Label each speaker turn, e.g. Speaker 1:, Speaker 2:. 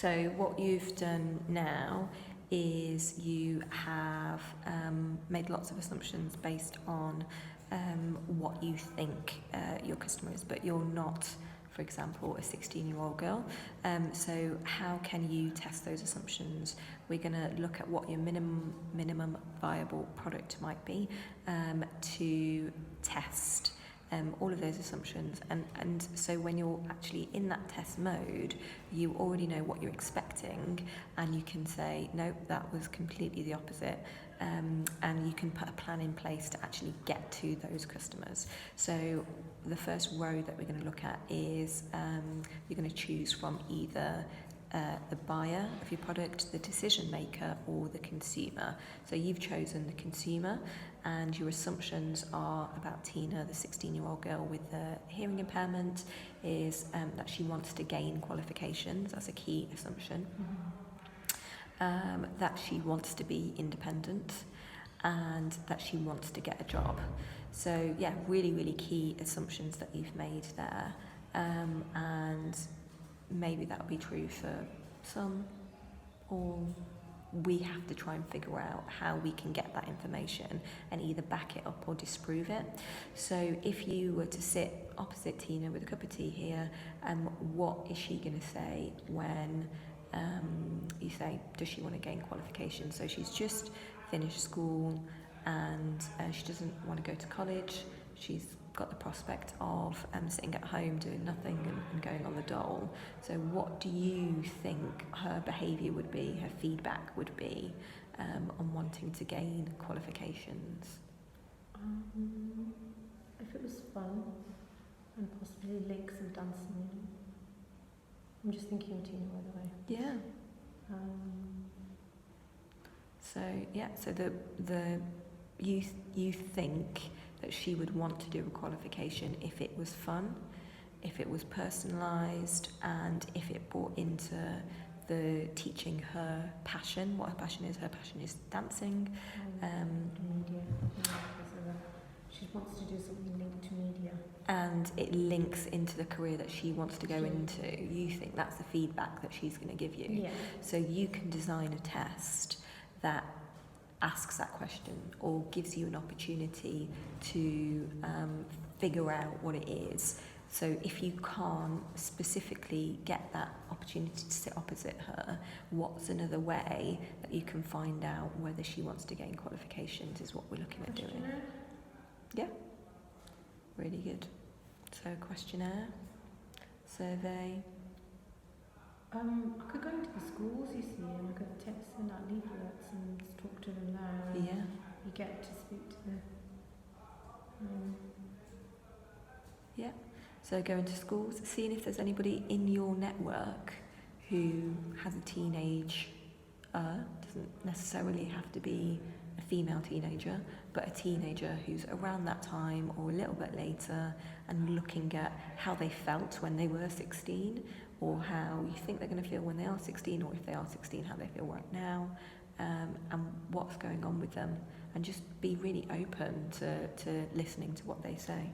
Speaker 1: So what you've done now is you have made lots of assumptions based on what you think your customer is, but you're not, for example, a 16-year-old girl. So how can you test those assumptions? We're going to look at what your minimum viable product might be to test all of those assumptions, and so when you're actually in that test mode, you already know what you're expecting, and you can say, no, that was completely the opposite, and you can put a plan in place to actually get to those customers. So the first row that we're going to look at is you're going to choose from either the buyer of your product, the decision maker, or the consumer. So you've chosen the consumer, and your assumptions are about Tina, the 16-year-old girl with the hearing impairment, is that she wants to gain qualifications. That's a key assumption. That she wants to be independent, and that she wants to get a job. So yeah, really, really key assumptions that you've made there. And maybe that'll be true for some, or we have to try and figure out how we can get that information and either back it up or disprove it. So if you were to sit opposite Tina with a cup of tea here, what is she going to say when you say, does she want to gain qualifications? So she's just finished school, and she doesn't want to go to college. She's got the prospect of sitting at home doing nothing and going on the dole. So what do you think her behaviour would be, her feedback would be on wanting to gain qualifications?
Speaker 2: If it was fun and possibly links and dancing. I'm just thinking of Tina, by the way.
Speaker 1: Yeah. So you think that she would want to do a qualification if it was fun, if it was personalised, and if it brought into the teaching her passion. What her passion is dancing.
Speaker 2: Media. She wants to do something linked to media.
Speaker 1: And it links into the career that she wants to go into. You think that's the feedback that she's going to give you.
Speaker 2: Yeah.
Speaker 1: So you can design a test that asks that question or gives you an opportunity to figure out what it is. So if you can't specifically get that opportunity to sit opposite her, what's another way that you can find out whether she wants to gain qualifications is what we're looking at doing. Yeah, really good. So questionnaire, survey.
Speaker 2: I could go into the schools, you see, and I could send out leaflets and talk to them there. And
Speaker 1: Yeah.
Speaker 2: You get to speak to them.
Speaker 1: Yeah. So go into schools, seeing if there's anybody in your network who has a teenage, doesn't necessarily have to be a female teenager, but a teenager who's around that time or a little bit later, and looking at how they felt when they were 16, or how you think they're going to feel when they are 16, or if they are 16, how they feel right now, and what's going on with them, and just be really open to listening to what they say.